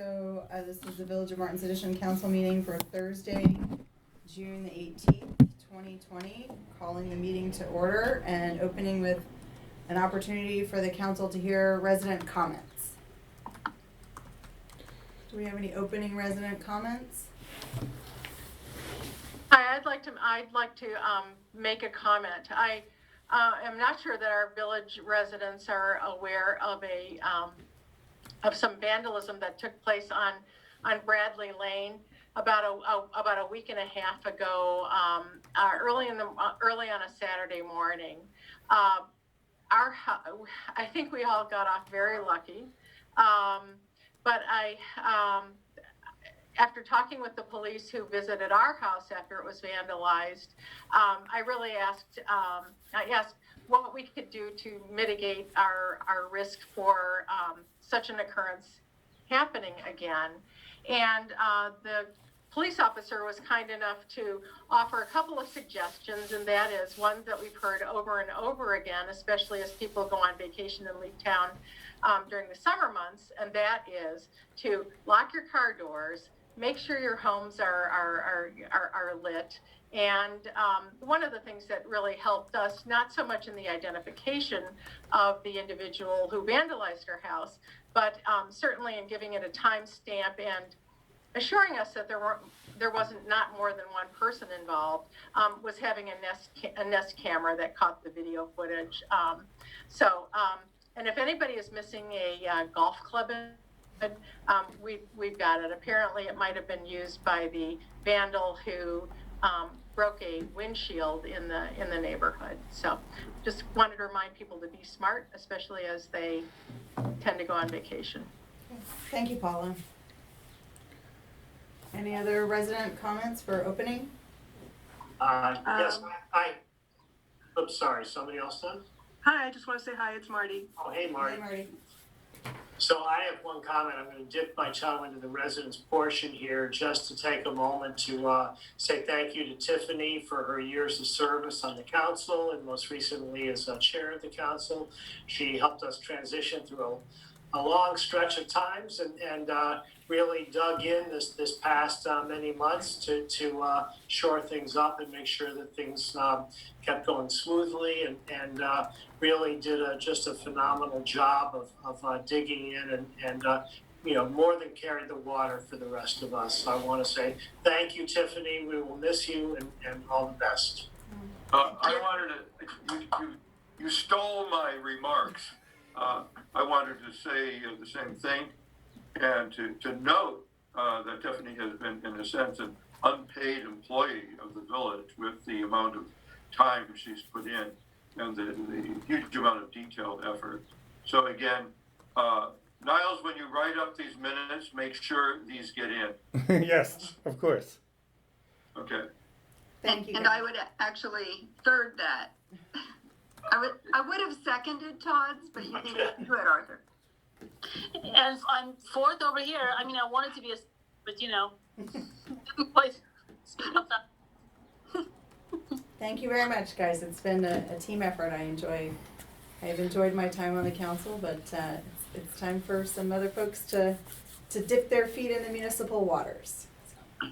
So this is the Village of Martin's Edition Council meeting for Thursday, June 18th, 2020. Calling the meeting to order and opening with an opportunity for the council to hear resident comments. Do we have any opening resident comments? Hi, I'd like to make a comment. I am not sure that our village residents are aware of some vandalism that took place on Bradley Lane about a week and a half ago, early on a Saturday morning. I think we all got off very lucky, but after talking with the police who visited our house after it was vandalized, I really asked what we could do to mitigate our risk for such an occurrence happening again. And the police officer was kind enough to offer a couple of suggestions, and that is one that we've heard over and over again, especially as people go on vacation and leave town during the summer months, and that is to lock your car doors, make sure your homes are lit. And one of the things that really helped us, not so much in the identification of the individual who vandalized our house, but certainly in giving it a timestamp and assuring us that there wasn't not more than one person involved, was having a Nest camera that caught the video footage. And if anybody is missing a golf club, we've got it. Apparently, it might have been used by the vandal who broke a windshield in the neighborhood. So, just wanted to remind people to be smart, especially as they tend to go on vacation. Thank you, Paula. Any other resident comments for opening? Yes, I'm sorry, somebody else does? Hi, I just want to say hi, it's Marty. Oh, hey, Marty. Hey, Marty. So I have one comment. I'm going to dip my toe into the residents portion here just to take a moment to say thank you to Tiffany for her years of service on the council and most recently as chair of the council. She helped us transition through a long stretch of times and really dug in this past many months to shore things up and make sure that things kept going smoothly and really did just a phenomenal job of digging in and more than carried the water for the rest of us. So I want to say thank you, Tiffany. We will miss you and all the best. I wanted to, you stole my remarks. I wanted to say the same thing and to note that Tiffany has been, in a sense, an unpaid employee of the village with the amount of time she's put in and the huge amount of detailed effort. So again, Niles, when you write up these minutes, make sure these get in. Yes, of course. Okay. Thank you. And I would actually third that. I would have seconded Todd's, but you can do it, Arthur. And I'm fourth over here. I mean, I wanted to be but Thank you very much, guys. It's been a team effort. I've enjoyed my time on the council, but it's time for some other folks to dip their feet in the municipal waters. So,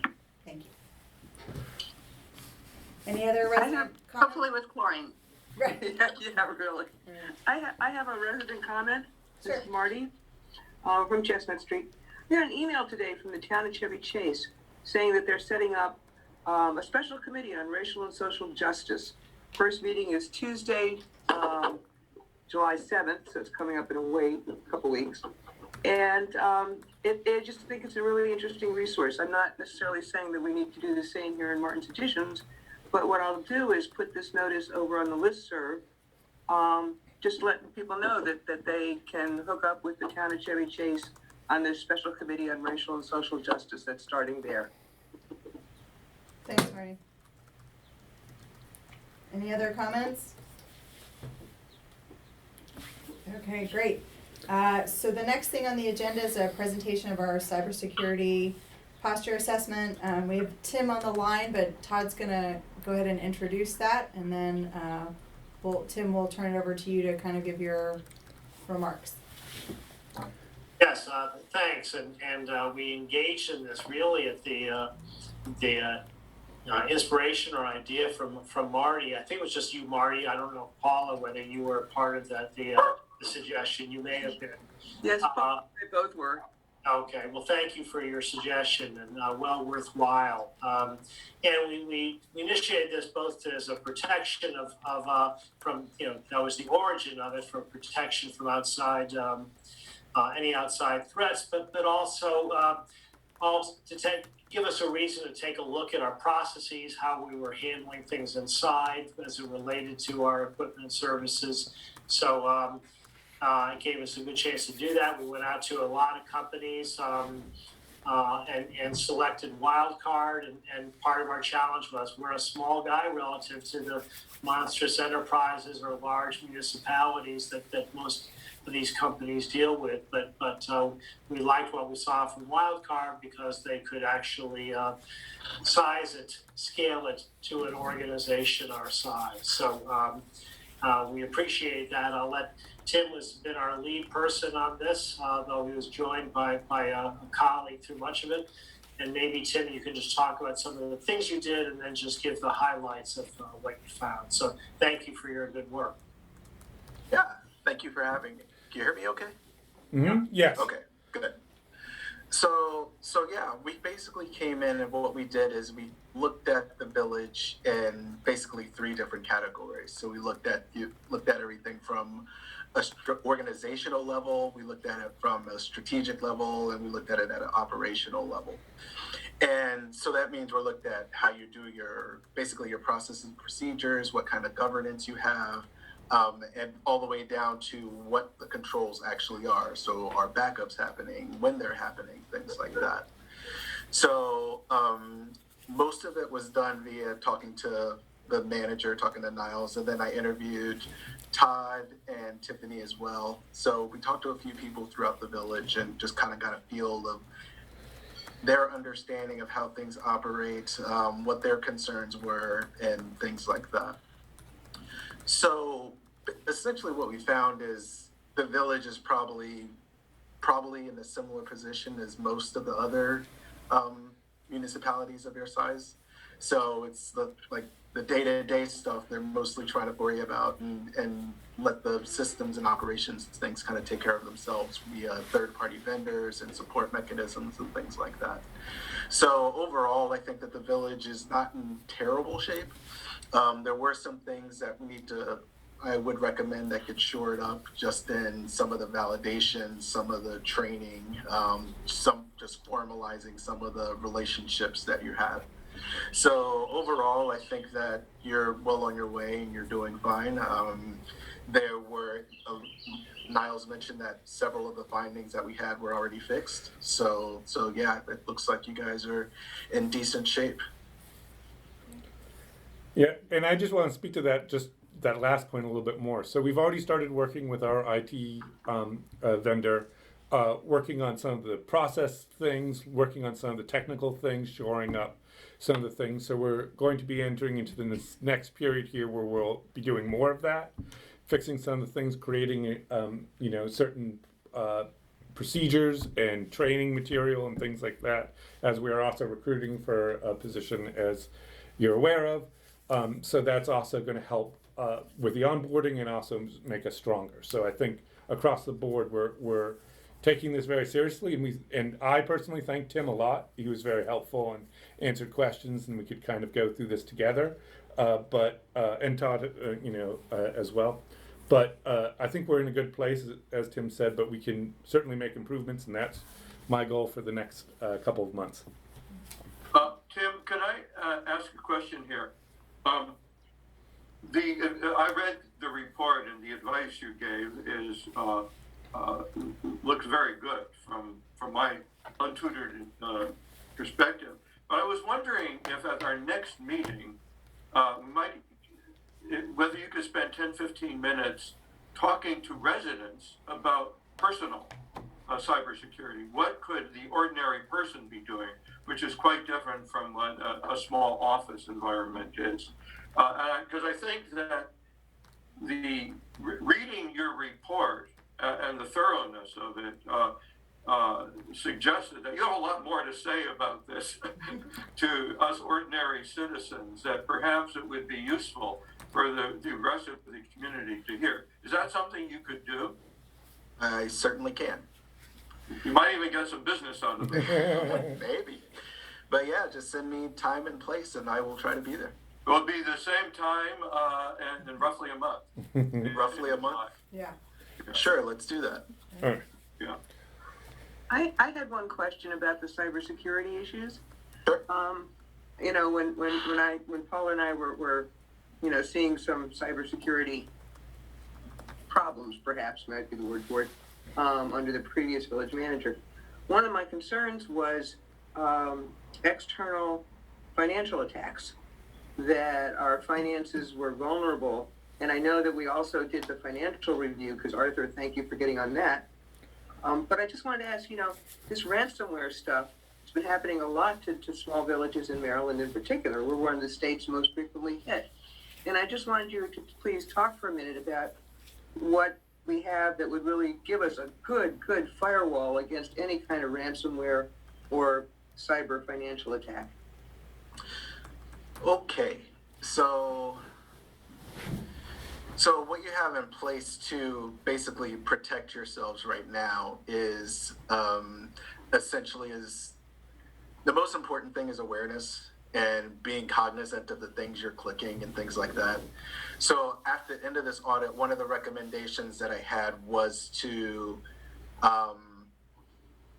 thank you. Any other resident comments? Hopefully with chlorine. Right. Yeah, really. I have a resident comment. Sure. This is Marty from Chestnut Street. We got an email today from the town of Chevy Chase saying that they're setting up a special committee on racial and social justice. First meeting is Tuesday, July 7th, so it's coming up in a couple weeks. And I just think it's a really interesting resource. I'm not necessarily saying that we need to do the same here in Martin's Editions, but what I'll do is put this notice over on the listserv, just letting people know that they can hook up with the town of Chevy Chase on this special committee on racial and social justice that's starting there. Thanks, Marty. Any other comments? Okay, great. So the next thing on the agenda is a presentation of our cybersecurity posture assessment. We have Tim on the line, but Todd's going to go ahead and introduce that, and then Tim will turn it over to you to kind of give your remarks. Yeah, Yes, thanks, and we engaged in this really at the inspiration or idea from Marty. I think it was just you, Marty. I don't know, Paula, whether you were part of that, the suggestion. You may have been. Yes, they both were. Okay, well, thank you for your suggestion, and well worthwhile. And we initiated this both as a protection of from, that was the origin of it, for protection from outside, any outside threats, but also to give us a reason to take a look at our processes, how we were handling things inside as it related to our equipment and services. So it gave us a good chance to do that. We went out to a lot of companies and selected Wildcard. And part of our challenge was we're a small guy relative to the monstrous enterprises or large municipalities that most of these companies deal with. But we liked what we saw from Wildcard because they could actually size it, scale it to an organization our size. So we appreciate that. I'll let Tim has been our lead person on this, though he was joined by a colleague through much of it. And maybe, Tim, you can just talk about some of the things you did and then just give the highlights of what you found. So thank you for your good work. Yeah, thank you for having me. Can you hear me okay? Mm-hmm. Yes. Okay, good. So yeah, we basically came in and what we did is we looked at the village in basically 3 different categories. So we looked at everything from a organizational level, we looked at it from a strategic level, and we looked at it at an operational level. And so that means we're looked at how you do your processes and procedures, what kind of governance you have, and all the way down to what the controls actually are. So are backups happening, when they're happening, things like that. So most of it was done via talking to the manager, talking to Niles, and then I interviewed Todd and Tiffany as well. So we talked to a few people throughout the village and just kind of got a feel of their understanding of how things operate, what their concerns were, and things like that. So essentially what we found is the village is probably in a similar position as most of the other municipalities of your size. So it's the day-to-day stuff they're mostly trying to worry about and let the systems and operations things kind of take care of themselves via third-party vendors and support mechanisms and things like that. So overall, I think that the village is not in terrible shape. There were some things that I would recommend that get shored up just in some of the validation, some of the training, some just formalizing some of the relationships that you have. So overall, I think that you're well on your way and you're doing fine. There were, Niles mentioned that several of the findings that we had were already fixed. So yeah, it looks like you guys are in decent shape. Yeah, and I just want to speak to that last point a little bit more. So we've already started working with our IT vendor, working on some of the process things, working on some of the technical things, shoring up some of the things. So we're going to be entering into the next period here where we'll be doing more of that, fixing some of the things, creating certain procedures and training material and things like that, as we are also recruiting for a position, as you're aware of. So that's also going to help with the onboarding and also make us stronger. So I think across the board we're taking this very seriously, and I personally thank Tim a lot. He was very helpful and answered questions, and we could kind of go through this together. And Todd, as well. But I think we're in a good place, as Tim said. But we can certainly make improvements, and that's my goal for the next couple of months. Tim, can I ask a question here? I read the report, and the advice you gave looks very good from my untutored perspective. But I was wondering if at our next meeting, whether you could spend 10-15 minutes talking to residents about personal cybersecurity. What could the ordinary person be doing, which is quite different from what a small office environment is? Because I think that reading your report and the thoroughness of it suggested that you have a lot more to say about this to us ordinary citizens, that perhaps it would be useful for the rest of the community to hear. Is that something you could do? I certainly can. You might even get some business out of it. Maybe. But yeah, just send me time and place and I will try to be there. It will be the same time and in roughly a month. Roughly a month? Yeah. Sure, let's do that. All right. Yeah. I had one question about the cybersecurity issues. Sure. You know, when Paula and I were you know, seeing some cybersecurity problems, perhaps might be the word for it, under the previous village manager, one of my concerns was external financial attacks, that our finances were vulnerable. And I know that we also did the financial review, because Arthur, thank you for getting on that. But I just wanted to ask, you know, this ransomware stuff, it's been happening a lot to small villages in Maryland in particular. We're one of the states most frequently hit. And I just wanted you to please talk for a minute about what we have that would really give us a good firewall against any kind of ransomware or cyber financial attack. Okay, so what you have in place to basically protect yourselves right now is essentially the most important thing is awareness and being cognizant of the things you're clicking and things like that. So at the end of this audit, one of the recommendations that I had was to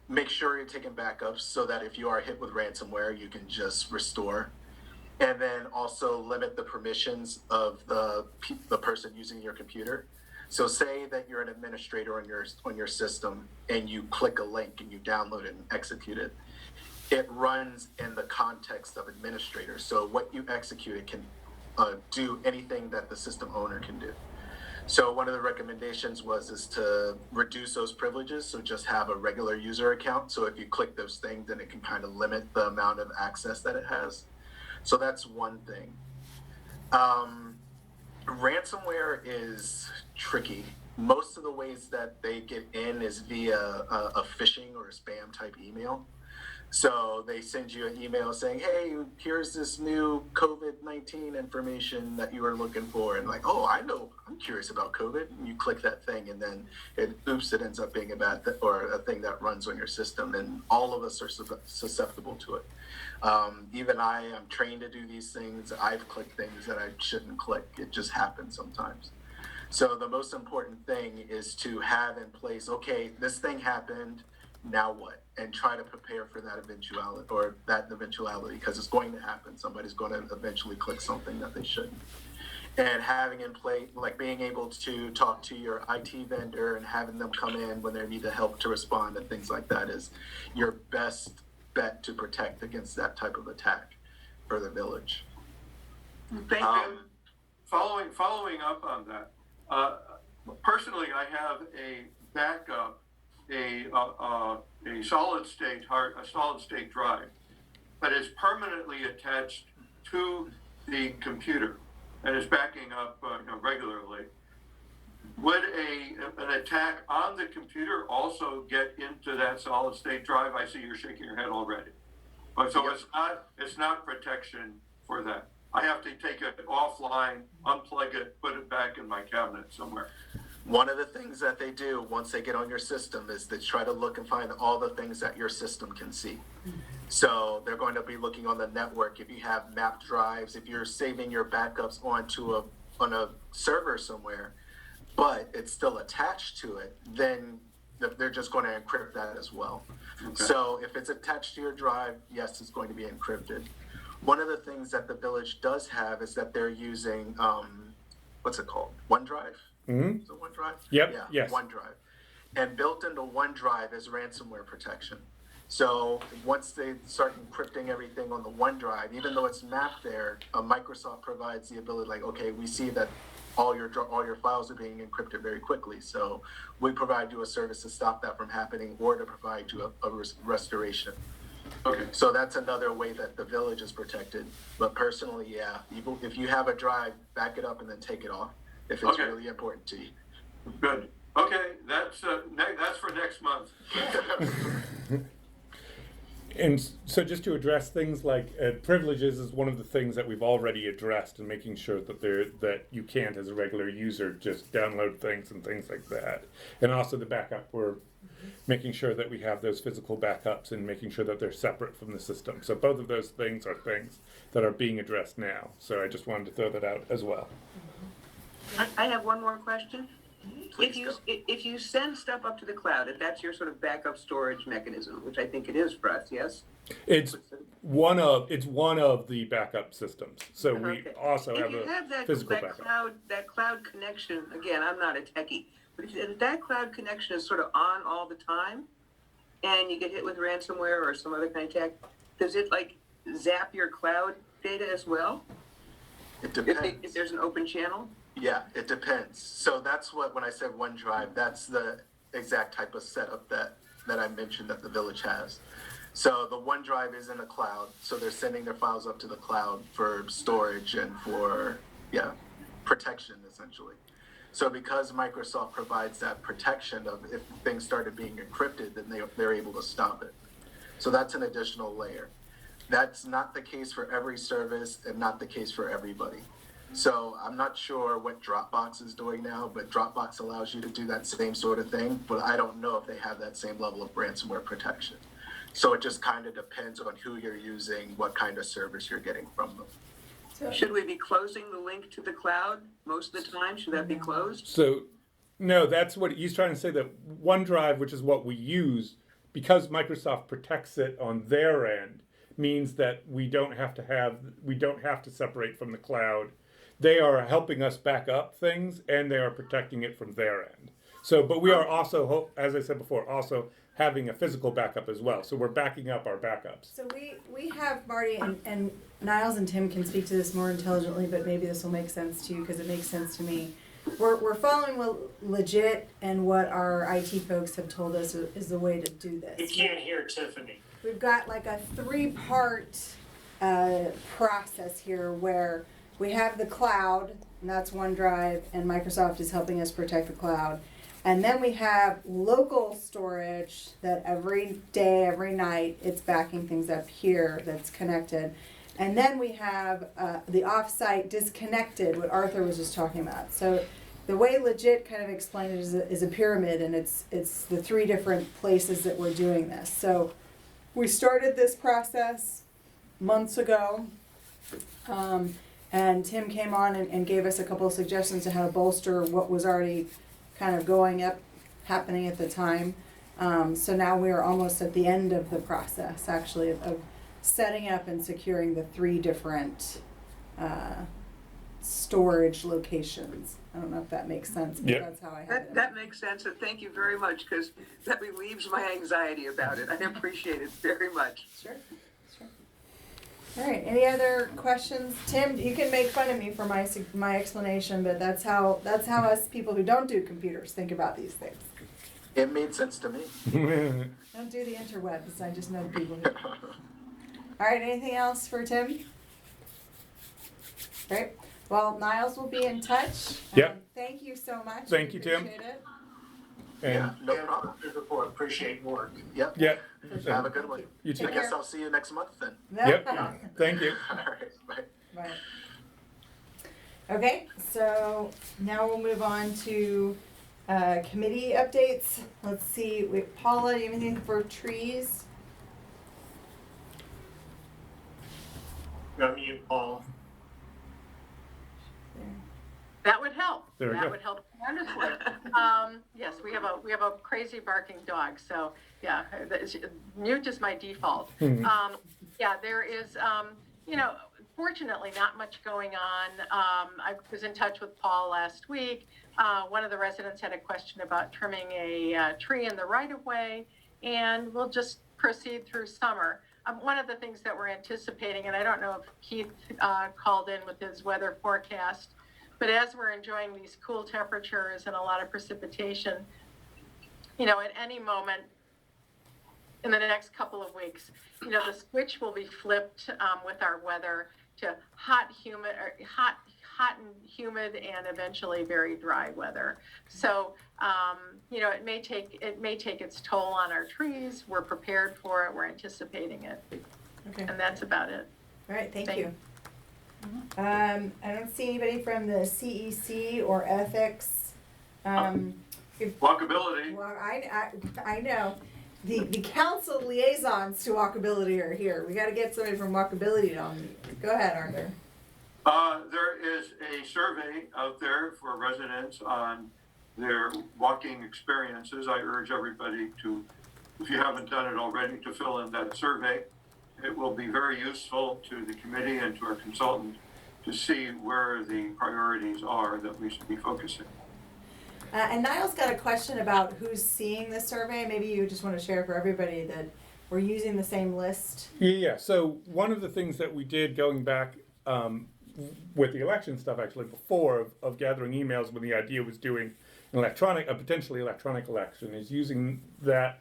make sure you're taking backups so that if you are hit with ransomware, you can just restore. And then also limit the permissions of the person using your computer. So say that you're an administrator on your system and you click a link and you download it and execute it. It runs in the context of administrator. So what you execute, it can do anything that the system owner can do. So one of the recommendations is to reduce those privileges. So just have a regular user account. So if you click those things, then it can kind of limit the amount of access that it has. So that's one thing. Ransomware is tricky. Most of the ways that they get in is via a phishing or a spam type email. So they send you an email saying, hey, here's this new COVID-19 information that you were looking for. And like, oh, I know, I'm curious about COVID. And you click that thing and then it ends up being a bad or a thing that runs on your system. And all of us are susceptible to it. Even I am trained to do these things. I've clicked things that I shouldn't click. It just happens sometimes. So the most important thing is to have in place, okay, this thing happened, now what? And try to prepare for that eventuality, because it's going to happen. Somebody's going to eventually click something that they shouldn't. And having in place, like being able to talk to your IT vendor and having them come in when they need the help to respond and things like that is your best bet to protect against that type of attack for the village. Thank you. Following up on that, personally, I have a backup, a solid state drive that is permanently attached to the computer and is backing up regularly. Would an attack on the computer also get into that solid state drive? I see you're shaking your head already. But so it's not protection for that. I have to take it offline, unplug it, put it back in my cabinet somewhere. One of the things that they do once they get on your system is they try to look and find all the things that your system can see. So they're going to be looking on the network. If you have mapped drives, if you're saving your backups on a server somewhere, but it's still attached to it, then they're just going to encrypt that as well. Okay. So if it's attached to your drive, yes, it's going to be encrypted. One of the things that the village does have is that they're using, what's it called? OneDrive? Mm-hmm. Is it OneDrive? Yep. Yeah, yes. OneDrive. And built into OneDrive is ransomware protection. So once they start encrypting everything on the OneDrive, even though it's mapped there, Microsoft provides the ability, like, okay, we see that all your files are being encrypted very quickly. So we provide you a service to stop that from happening or to provide you a restoration. Okay. So that's another way that the village is protected. But personally, yeah, if you have a drive, back it up and then take it off if it's really important to you. Good. Okay, that's for next month. And so just to address things like privileges is one of the things that we've already addressed, and making sure that you can't, as a regular user, just download things and things like that. And also the backup, we're making sure that we have those physical backups and making sure that they're separate from the system. So both of those things are things that are being addressed now. So I just wanted to throw that out as well. I have one more question. Please If you send stuff up to the cloud, if that's your sort of backup storage mechanism, which I think it is for us, yes? It's one of the backup systems. So we Okay. also If have you a have physical backup. that cloud connection, again, I'm not a techie, but if that cloud connection is sort of on all the time, and you get hit with ransomware or some other kind of tech, does it like zap your cloud data as well? It depends. If there's an open channel? Yeah, it depends. So that's when I said OneDrive, that's the exact type of setup that I mentioned that the village has. So the OneDrive is in the cloud, so they're sending their files up to the cloud for storage and for, protection, essentially. So because Microsoft provides that protection of if things started being encrypted, then they're able to stop it. So that's an additional layer. That's not the case for every service and not the case for everybody. So I'm not sure what Dropbox is doing now, but Dropbox allows you to do that same sort of thing, but I don't know if they have that same level of ransomware protection. So it just kind of depends on who you're using, what kind of service you're getting from them. Should we be closing the link to the cloud most of the time? Should that be closed? So, no, that's what he's trying to say, that OneDrive, which is what we use, because Microsoft protects it on their end, means that we don't have to separate from the cloud. They are helping us back up things, and they are protecting it from their end. So, but we are also, as I said before, also having a physical backup as well. So we're backing up our backups. So we have Marty and Niles and Tim can speak to this more intelligently, but maybe this will make sense to you because it makes sense to me. We're following what legit and what our IT folks have told us is the way to do You this. can't hear Tiffany. We've got like a 3-part process here where we have the cloud, and that's OneDrive, and Microsoft is helping us protect the cloud. And then we have local storage that every day, every night, it's backing things up here that's connected. And then we have the offsite disconnected, what Arthur was just talking about. So the way Legit kind of explained it is a pyramid, and it's the 3 different places that we're doing this. So we started this process months ago, and Tim came on and gave us a couple of suggestions to how to bolster what was already kind of happening at the time. So now we are almost at the end of the process, actually, of setting up and securing the 3 different storage locations. I don't know if that makes sense, but Yep. that's how I have it. That makes sense, and thank you very much, because that relieves my anxiety about it. I appreciate it very much. Sure. All right, any other questions? Tim, you can make fun of me for my explanation, but that's how us people who don't do computers think about these things. It made sense to me. I don't do the interwebs, I just know the people who do. All right, anything else for Tim? Great. Well, Niles will be in touch. Yep. Thank you so much. Thank We you, Tim. appreciate it. And No problem. Good report. Appreciate your work. Yep. yeah, Have a good one. you too. I guess I'll see you next month then. Yep. Thank you. All right. Bye. Right. Okay, so now we'll move on to committee updates. Let's see, Paula, do you have anything for trees? Got mute, Paul. That would help. There we That go. would help tremendously. Yes, we have a crazy barking dog, so yeah, mute is my default. Yeah, there is, fortunately not much going on. I was in touch with Paul last week. One of the residents had a question about trimming a tree in the right of way, and we'll just proceed through summer. One of the things that we're anticipating, and I don't know if Keith called in with his weather forecast, but as we're enjoying these cool temperatures and a lot of precipitation, at any moment in the next couple of weeks, the switch will be flipped with our weather to hot, humid, or hot hot and humid and eventually very dry weather. So, it may take its toll on our trees. We're prepared for it. We're anticipating it. Okay. And that's about it. All right, thank Thank- you. I don't see anybody from the CEC or ethics. Walkability. Well, I know. The council liaisons to walkability are here. We gotta get somebody from walkability on. Go ahead, Arthur. There is a survey out there for residents on their walking experiences. I urge everybody to, if you haven't done it already, to fill in that survey. It will be very useful to the committee and to our consultant to see where the priorities are that we should be focusing. And Niall's got a question about who's seeing the survey. Maybe you just want to share for everybody that we're using the same list. Yeah. So one of the things that we did going back with the election stuff, actually before of gathering emails when the idea was doing a potentially electronic election, is using that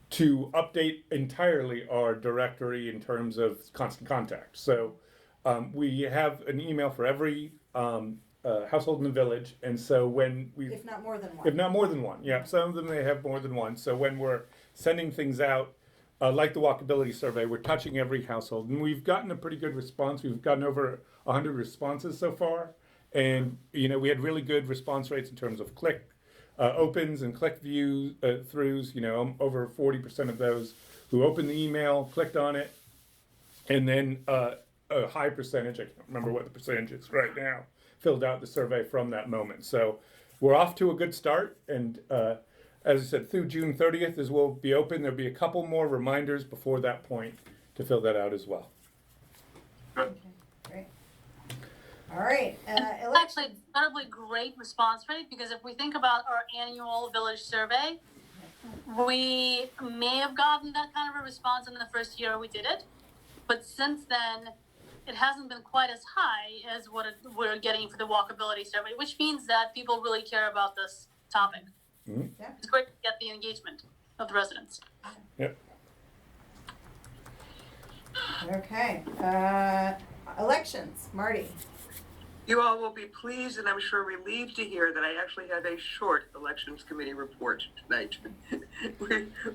to update entirely our directory in terms of constant contact. So we have an email for every household in the village, and so when we, If not more than one. if not more than one, yeah, some of them may have more than one. So when we're sending things out, like the walkability survey, we're touching every household, and we've gotten a pretty good response. We've gotten over 100 responses so far, and we had really good response rates in terms of click opens and click view throughs. Over 40% of those who opened the email clicked on it, and then a high percentage, I can't remember what the percentage is right now, filled out the survey from that moment. So we're off to a good start, and as I said, through June 30th is we'll be open. There'll be a couple more reminders before that point to fill that out as well. Good. Great. All right. Actually, Election. incredibly great response rate, because if we think about our annual village survey, we may have gotten that kind of a response in the first year we did it, but since then, it hasn't been quite as high as what we're getting for the walkability survey, which means that people really care about this topic. Mm-hmm. Yeah. It's great to get the engagement of the residents. Yep. Okay. Elections. Marty. You all will be pleased and I'm sure relieved to hear that I actually have a short elections committee report tonight.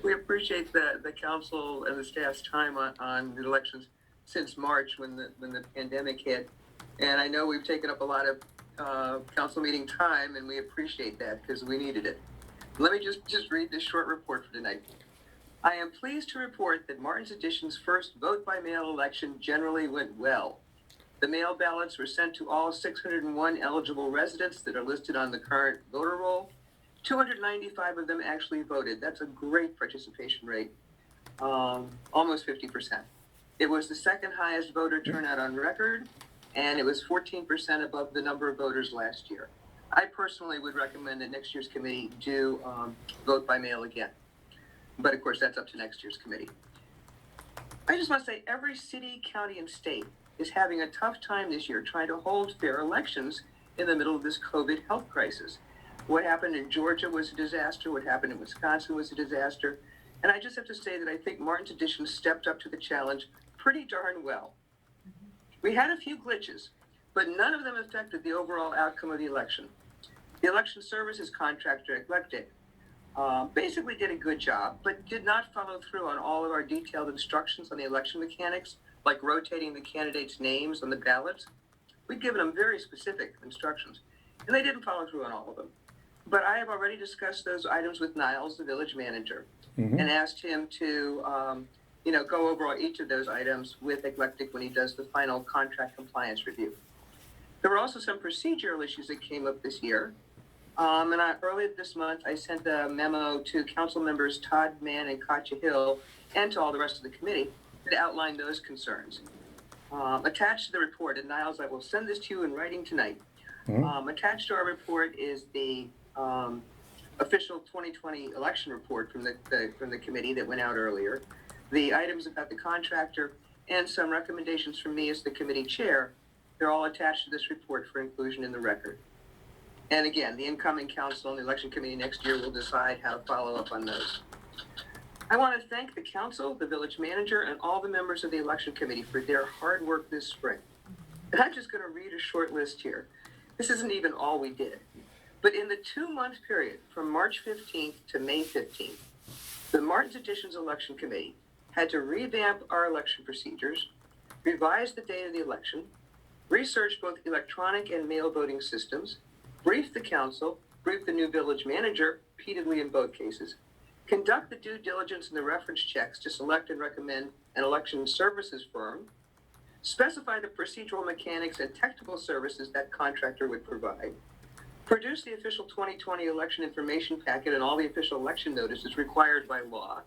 we appreciate the council and the staff's time on the elections since March when the pandemic hit. And I know we've taken up a lot of council meeting time, and we appreciate that because we needed it. Let me just read this short report for tonight. I am pleased to report that Martin's Addition's first vote-by-mail election generally went well. The mail ballots were sent to all 601 eligible residents that are listed on the current voter roll. 295 of them actually voted. That's a great participation rate, almost 50%. It was the second highest voter turnout on record, and it was 14% above the number of voters last year. I personally would recommend that next year's committee do vote by mail again. But of course, that's up to next year's committee. I just want to say every city, county, and state is having a tough time this year trying to hold fair elections in the middle of this COVID health crisis. What happened in Georgia was a disaster. What happened in Wisconsin was a disaster. And I just have to say that I think Martin's Addition stepped up to the challenge pretty darn well. We had a few glitches, but none of them affected the overall outcome of the election. The election services contractor, Eclectic, basically did a good job, but did not follow through on all of our detailed instructions on the election mechanics, like rotating the candidates' names on the ballots. We'd given them very specific instructions, and they didn't follow through on all of them. But I have already discussed those items with Niles, the village manager, and asked him to go over each of those items with Eclectic when he does the final contract compliance review. There were also some procedural issues that came up this year. Earlier this month, I sent a memo to council members Todd Mann and Katja Hill, and to all the rest of the committee, that outlined those concerns. Attached to the report, and Niles, I will send this to you in writing tonight. Attached to our report is the official 2020 election report from the committee that went out earlier, the items about the contractor, and some recommendations from me as the committee chair. They're all attached to this report for inclusion in the record. And again, the incoming council and the election committee next year will decide how to follow up on those. I want to thank the council, the village manager, and all the members of the election committee for their hard work this spring. And I'm just going to read a short list here. This isn't even all we did. But in the 2-month period from March 15th to May 15th, the Martin's Additions Election Committee had to revamp our election procedures, revise the date of the election, research both electronic and mail voting systems, brief the council, brief the new village manager, repeatedly in both cases, conduct the due diligence and the reference checks to select and recommend an election services firm, specify the procedural mechanics and technical services that contractor would provide, produce the official 2020 election information packet and all the official election notices required by law,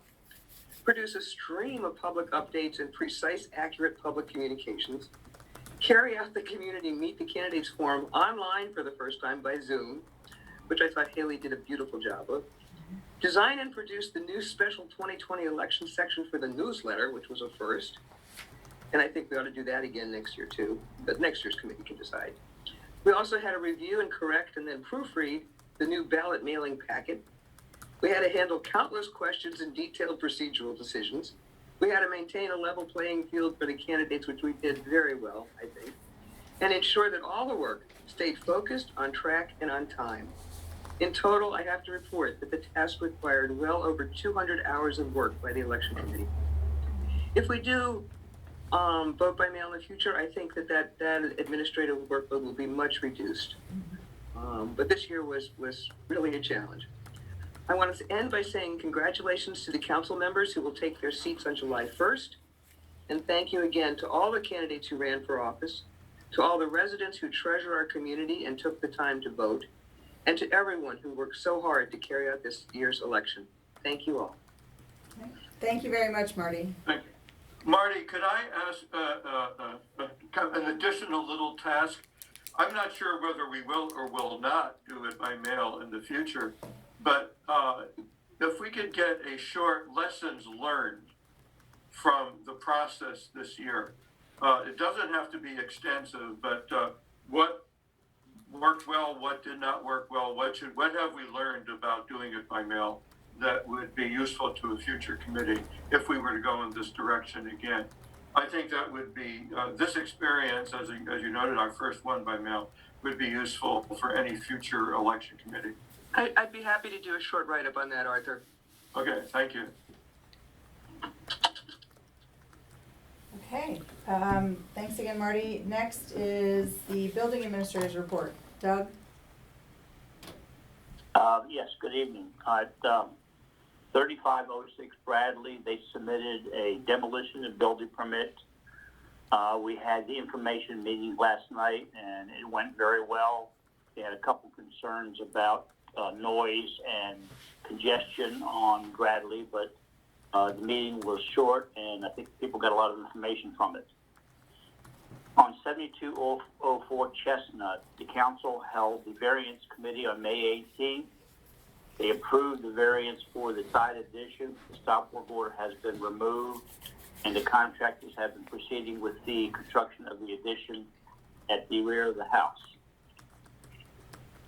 produce a stream of public updates and precise, accurate public communications, carry out the community Meet the Candidates forum online for the first time by Zoom, which I thought Haley did a beautiful job of, design and produce the new special 2020 election section for the newsletter, which was a first, and I think we ought to do that again next year too, but next year's committee can decide. We also had to review and correct and then proofread the new ballot mailing packet. We had to handle countless questions and detailed procedural decisions. We had to maintain a level playing field for the candidates, which we did very well, I think, and ensure that all the work stayed focused, on track, and on time. In total, I have to report that the task required well over 200 hours of work by the election committee. If we do vote by mail in the future, I think that administrative workload will be much reduced. But this year was really a challenge. I want to end by saying congratulations to the council members who will take their seats on July 1st. And thank you again to all the candidates who ran for office, to all the residents who treasure our community and took the time to vote, and to everyone who worked so hard to carry out this year's election. Thank you all. Thank you very much, Marty. Thank you. Marty, could I ask kind of an additional little task? I'm not sure whether we will or will not do it by mail in the future, but if we could get a short lessons learned from the process this year. It doesn't have to be extensive, but what worked well, what did not work well, what have we learned about doing it by mail that would be useful to a future committee if we were to go in this direction again? I think that would be, this experience, as you noted, our first one by mail, would be useful for any future election committee. I'd be happy to do a short write-up on that, Arthur. Okay, thank you. Okay, thanks again, Marty. Next is the building administrator's report. Doug? Yes, good evening. At 3506 Bradley, they submitted a demolition and building permit. We had the information meeting last night, and it went very well. They had a couple concerns about noise and congestion on Bradley, but the meeting was short, and I think people got a lot of information from it. On 7204 Chestnut, the council held the variance committee on May 18th. They approved the variance for the side addition. The stop work order has been removed, and the contractors have been proceeding with the construction of the addition at the rear of the house.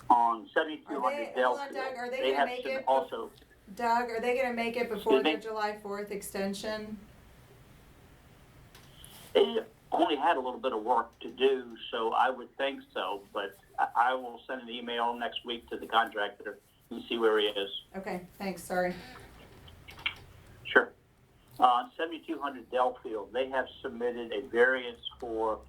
On 7200 Delfield, Doug, are they they gonna have make some it? also. Doug, are they gonna make it before Excuse the me? July 4th extension? They only had a little bit of work to do, so I would think so, but I will send an email next week to the contractor and see where he is. Okay, thanks, sorry. Sure. On 7200 Delfield, they have submitted a variance for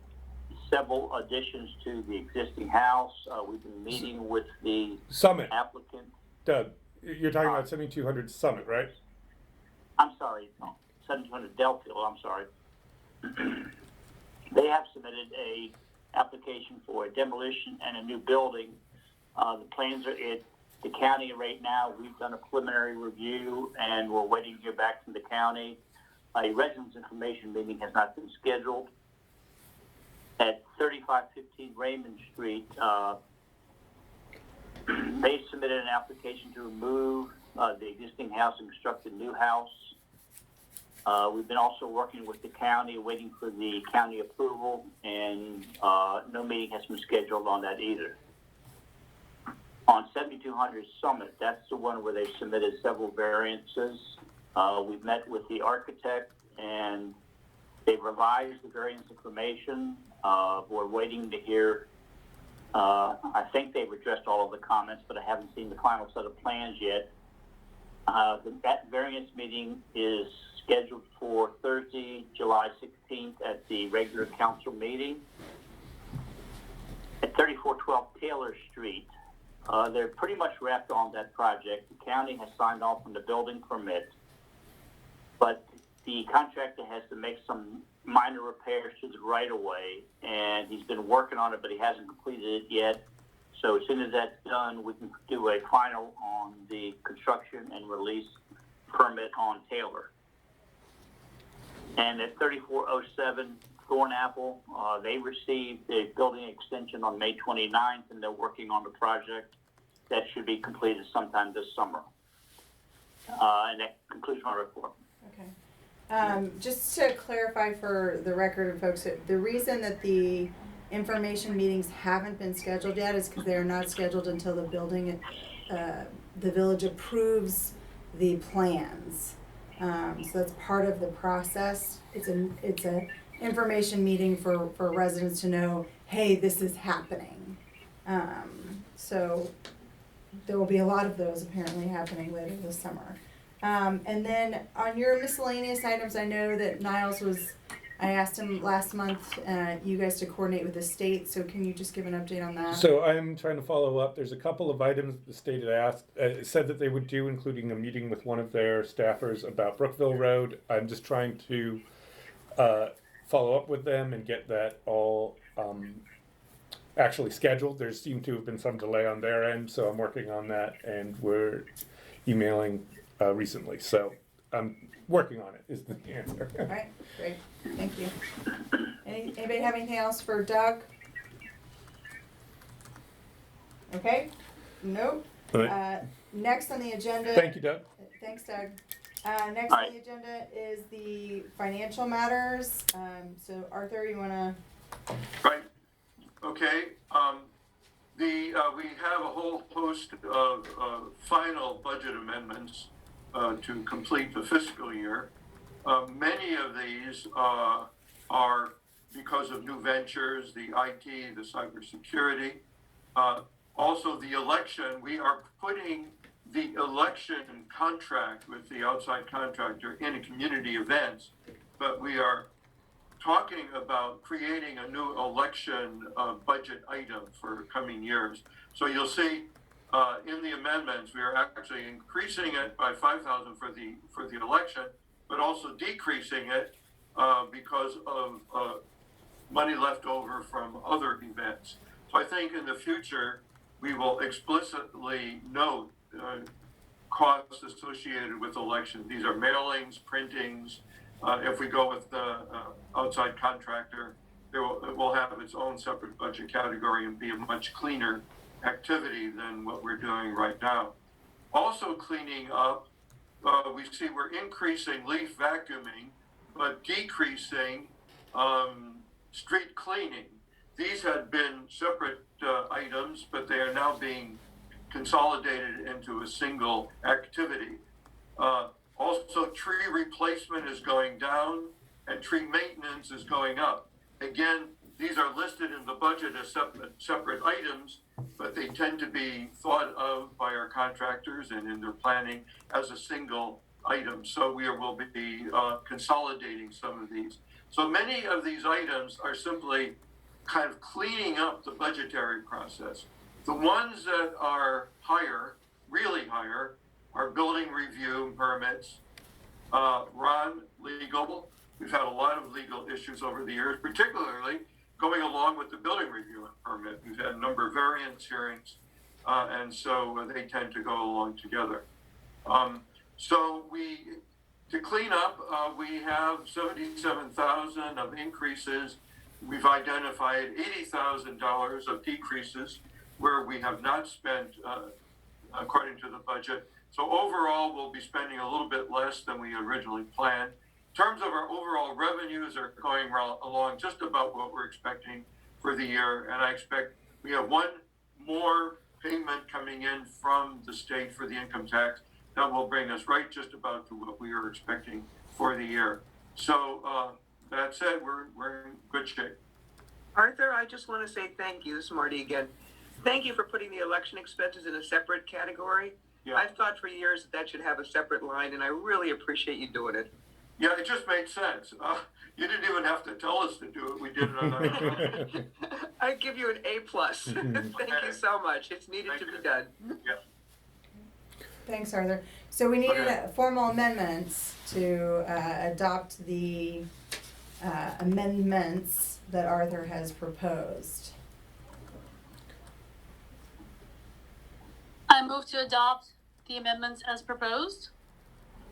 several additions to the existing house. We've been meeting with the Summit. applicant. Doug, you're talking about 7200 Summit, right? I'm sorry, 7200 Delfield, I'm sorry. They have submitted a application for a demolition and a new building. The plans are at the county right now. We've done a preliminary review, and we're waiting to hear back from the county. A residence information meeting has not been scheduled. At 3515 Raymond Street, they submitted an application to remove the existing house and construct a new house. We've been also working with the county, waiting for the county approval, and no meeting has been scheduled on that either. On 7200 Summit, that's the one where they've submitted several variances. We've met with the architect, and they've revised the variance information. We're waiting to hear I think they've addressed all of the comments, but I haven't seen the final set of plans yet. That variance meeting is scheduled for Thursday, July 16th at the regular council meeting at 3412 Taylor Street. They're pretty much wrapped on that project. The county has signed off on the building permit, but the contractor has to make some minor repairs to the right-of-way, and he's been working on it, but he hasn't completed it yet. So as soon as that's done, we can do a final on the construction and release permit on Taylor. And at 3407 Thornapple, they received a building extension on May 29th, and they're working on the project. That should be completed sometime this summer. And that concludes my report. Okay. Just to clarify for the record and folks, the reason that the information meetings haven't been scheduled yet is because they are not scheduled until the village approves the plans. So that's part of the process. It's a information meeting for residents to know, hey, this is happening. So there will be a lot of those apparently happening later this summer. And then on your miscellaneous items, I know that I asked him last month, you guys to coordinate with the state, so can you just give an update on that? So I'm trying to follow up. There's a couple of items the state had asked, said that they would do, including a meeting with one of their staffers about Brookville Road. I'm just trying to follow up with them and get that all actually scheduled. There seemed to have been some delay on their end, so I'm working on that, and we're emailing recently. So I'm working on it is the answer. All right, great, thank you. Anybody have anything else for Doug? Okay, nope. Right. Next on the agenda. Thank you, Doug. Thanks, Doug. Next on the agenda is the financial matters. So Arthur, you wanna? Right, okay, we have a whole host of final budget amendments to complete the fiscal year. Many of these are because of new ventures, the IT, the cybersecurity. Also the election, we are putting the election contract with the outside contractor in community events, but we are talking about creating a new election budget item for coming years. So you'll see in the amendments, we are actually increasing it by $5,000 for the election, but also decreasing it because of money left over from other events. So I think in the future, we will explicitly note costs associated with elections. These are mailings, printings. If we go with the outside contractor, it will have its own separate budget category and be a much cleaner activity than what we're doing right now. Also cleaning up, we see we're increasing leaf vacuuming, but decreasing street cleaning. These had been separate items, but they are now being consolidated into a single activity. Also, tree replacement is going down and tree maintenance is going up. Again, these are listed in the budget as separate items, but they tend to be thought of by our contractors and in their planning as a single item. So we will be consolidating some of these. So many of these items are simply kind of cleaning up the budgetary process. The ones that are higher, really higher, are building review permits. Ron, legal. We've had a lot of legal issues over the years, particularly going along with the building review permit. We've had a number of variance hearings, and so they tend to go along together. To clean up, we have 77,000 of increases. We've identified $80,000 of decreases where we have not spent according to the budget. So overall, we'll be spending a little bit less than we originally planned. In terms of our overall revenues are going along just about what we're expecting for the year. And I expect we have one more payment coming in from the state for the income tax that will bring us right just about to what we are expecting for the year. So that said, we're in good shape. Arthur, I just want to say thank you. This is Marty again. Thank you for putting the election expenses in a separate category. Yeah. I've thought for years that should have a separate line, and I really appreciate you doing it. Yeah, it just made sense. You didn't even have to tell us to do it. We did it on our own. I give you an A+. Thank you so much. It's needed to be done. Yeah. Thanks, Arthur. So we needed Okay. formal amendments to adopt the amendments that Arthur has proposed. I move to adopt the amendments as proposed.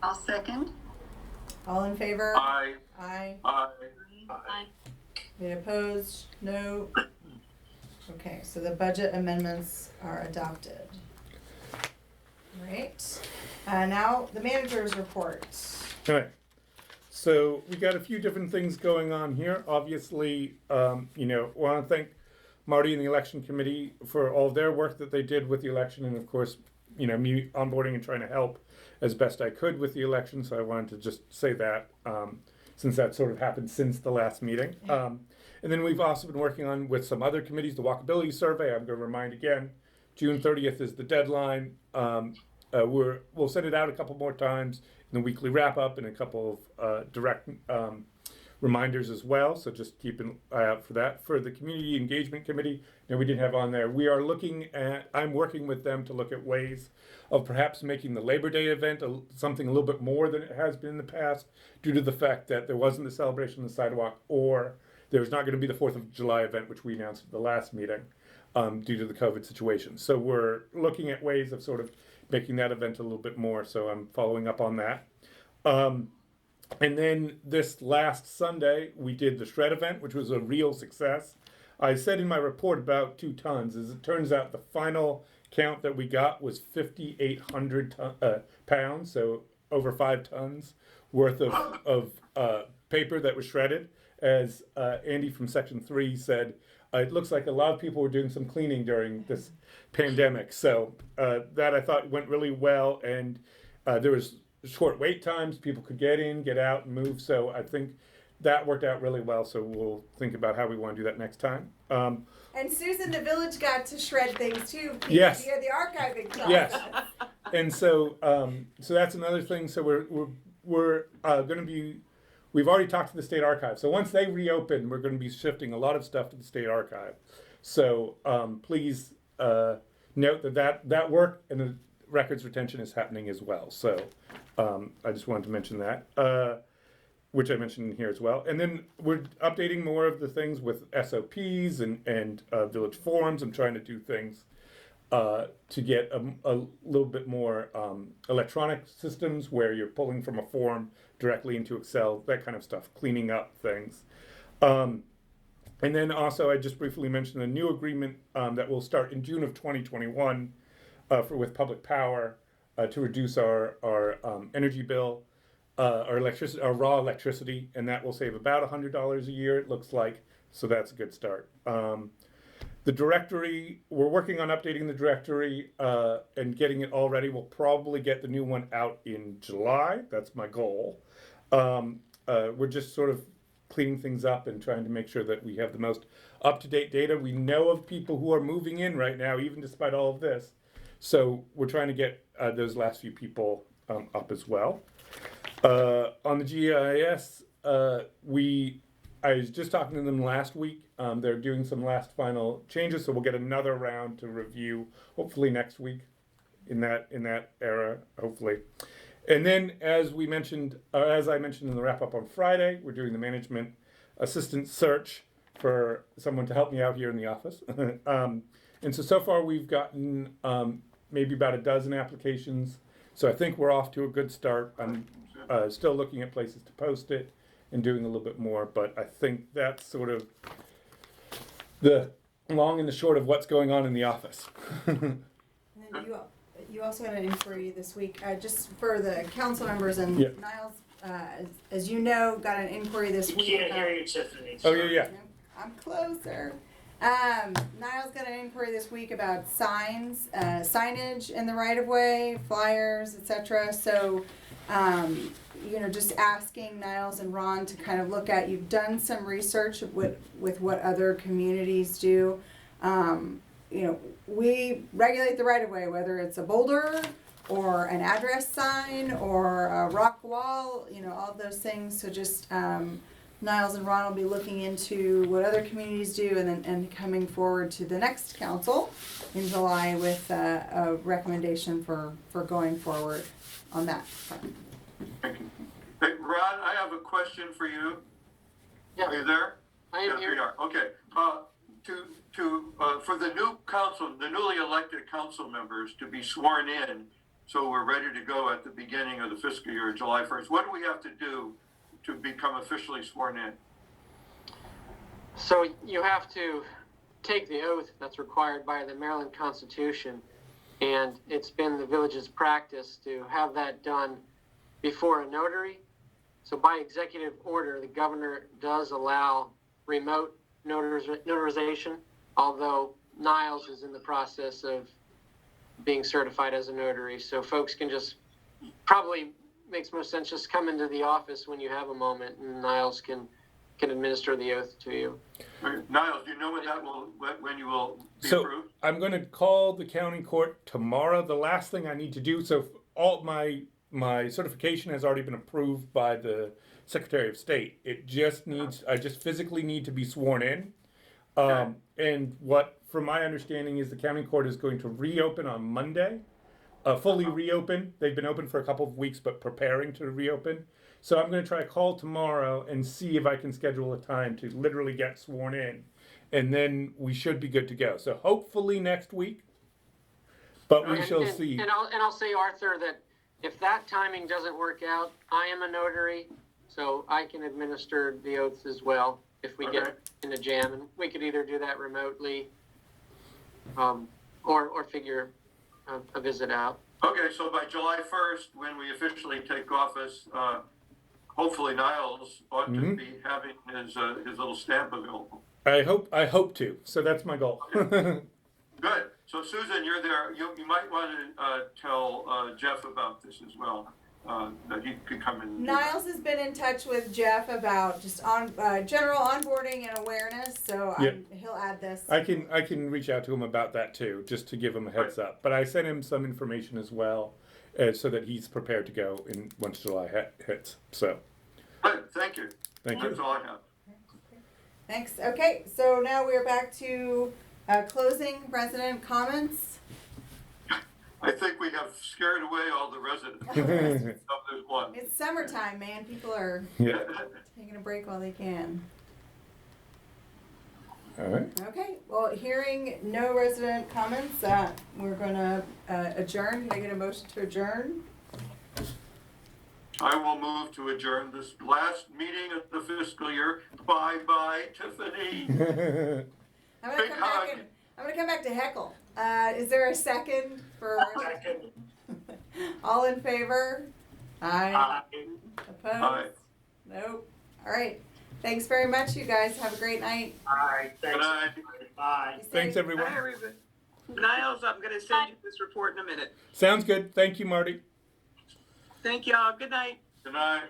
I'll second. All in favor? Aye. Aye. Aye. Any opposed? No. Okay, so the budget amendments are adopted. Right. Now the manager's report. All right. So we got a few different things going on here. Obviously, want to thank Marty and the election committee for all of their work that they did with the election, and of course, me onboarding and trying to help as best I could with the election. So I wanted to just say that since that sort of happened since the last meeting. And then we've also been working on with some other committees, the walkability survey. I'm going to remind again, June 30th is the deadline. We'll send it out a couple more times in the weekly wrap up and a couple of direct reminders as well. So just keep an eye out for that. For the community engagement committee, we didn't have on there. We are I'm working with them to look at ways of perhaps making the Labor Day event something a little bit more than it has been in the past, due to the fact that there wasn't the celebration on the sidewalk, or there's not going to be the 4th of July event, which we announced at the last meeting, due to the COVID situation. So we're looking at ways of sort of making that event a little bit more. So I'm following up on that. And then this last Sunday, we did the shred event, which was a real success. I said in my report about 2 tons. As it turns out, the final count that we got was 5,800 pounds, so over 5 tons worth of paper that was shredded. As Andy from Section 3 said, it looks like a lot of people were doing some cleaning during this pandemic. So that I thought went really well, and there was short wait times. People could get in, get out, and move. So I think that worked out really well. So we'll think about how we want to do that next time. And Susan, the village got to shred things too. Yes. Via the archiving process. Yes. And so that's another thing. So we're going to be. We've already talked to the state archive. So once they reopen, we're going to be shifting a lot of stuff to the state archive. So please note that work and the records retention is happening as well. So I just wanted to mention that, which I mentioned in here as well. And then we're updating more of the things with SOPs and village forums. I'm trying to do things to get a little bit more electronic systems where you're pulling from a form directly into Excel, that kind of stuff, cleaning up things. And then also, I just briefly mentioned a new agreement that will start in June of 2021 with Public Power to reduce our energy bill, our raw electricity, and that will save about $100 a year, it looks like. So that's a good start. The directory, we're working on updating the directory and getting it all ready. We'll probably get the new one out in July. That's my goal. We're just sort of cleaning things up and trying to make sure that we have the most up-to-date data. We know of people who are moving in right now, even despite all of this. So we're trying to get those last few people up as well. On the GIS, I was just talking to them last week. They're doing some last final changes, so we'll get another round to review, hopefully next week in that era, hopefully. And then, as I mentioned in the wrap-up on Friday, we're doing the management assistant search for someone to help me out here in the office. And so far we've gotten maybe about a dozen applications. So I think we're off to a good start. I'm still looking at places to post it and doing a little bit more, but I think that's sort of the long and the short of what's going on in the office. And then you also had an inquiry this week, just for the council members, and Yep. Niles, as you know, got an inquiry this We week. can't hear you, Tiffany. Oh, yeah. I'm closer. Niles got an inquiry this week about signage in the right of way, flyers, etc. So, just asking Niles and Ron to kind of look at. You've done some research with what other communities do. we regulate the right of way, whether it's a boulder or an address sign or a rock wall, all of those things. So just Niles and Ron will be looking into what other communities do, and coming forward to the next council in July with a recommendation for going forward on that front. Thank you. Hey, Ron, I have a question for you. Yeah. Are you there? I am Yes, here. we are. Okay. For the new council, the newly elected council members to be sworn in, so we're ready to go at the beginning of the fiscal year, July 1st. What do we have to do to become officially sworn in? So you have to take the oath that's required by the Maryland Constitution, and it's been the village's practice to have that done before a notary. So by executive order, the governor does allow remote notarization, although Niles is in the process of being certified as a notary. So folks can just, probably makes most sense, just come into the office when you have a moment, and Niles can administer the oath to you. Niles, do you know when you will be So approved? I'm going to call the county court tomorrow. The last thing I need to do, so all my certification has already been approved by the Secretary of State. It just needs, I just physically need to be sworn in. And what, from my understanding, is the county court is going to reopen on Monday, fully reopen. They've been open for a couple of weeks, but preparing to reopen. So I'm going to try to call tomorrow and see if I can schedule a time to literally get sworn in. And then we should be good to go. So hopefully next week, but we shall see. And I'll say, Arthur, that if that timing doesn't work out, I am a notary, so I can administer the oaths as well if we get in a jam. And we could either do that remotely or figure a visit out. Okay, so by July 1st, when we officially take office, hopefully Niles ought to be having his little stamp available. I hope to. So that's my goal. Good. So Susan, you're there. You might want to tell Jeff about this as well, that he could come in. Niles has been in touch with Jeff about just general onboarding and awareness, so he'll add this. I can reach out to him about that too, just to give him a heads up. But I sent him some information as well, so that he's prepared to go in once July hits. So. Good. Thank you. Thank you. That's all I have. Thanks. Okay, so now we're back to closing resident comments. I think we have scared away all the residents. There's one. It's summertime, man. People are taking a break while they can. All right. Okay, well, hearing no resident comments, we're going to adjourn. Can I get a motion to adjourn? I will move to adjourn this last meeting of the fiscal year. Bye-bye, Tiffany. I'm gonna come back to heckle. Is there a second for? Second. All in favor? Aye. Opposed? Aye. Nope. All right. Thanks very much, you guys. Have a great night. All right, thanks. Good night. Bye. Be safe. Thanks, everyone. Hi, everybody. Niles, I'm going to send you this report in a minute. Sounds good. Thank you, Marty. Thank y'all. Good night. Good night.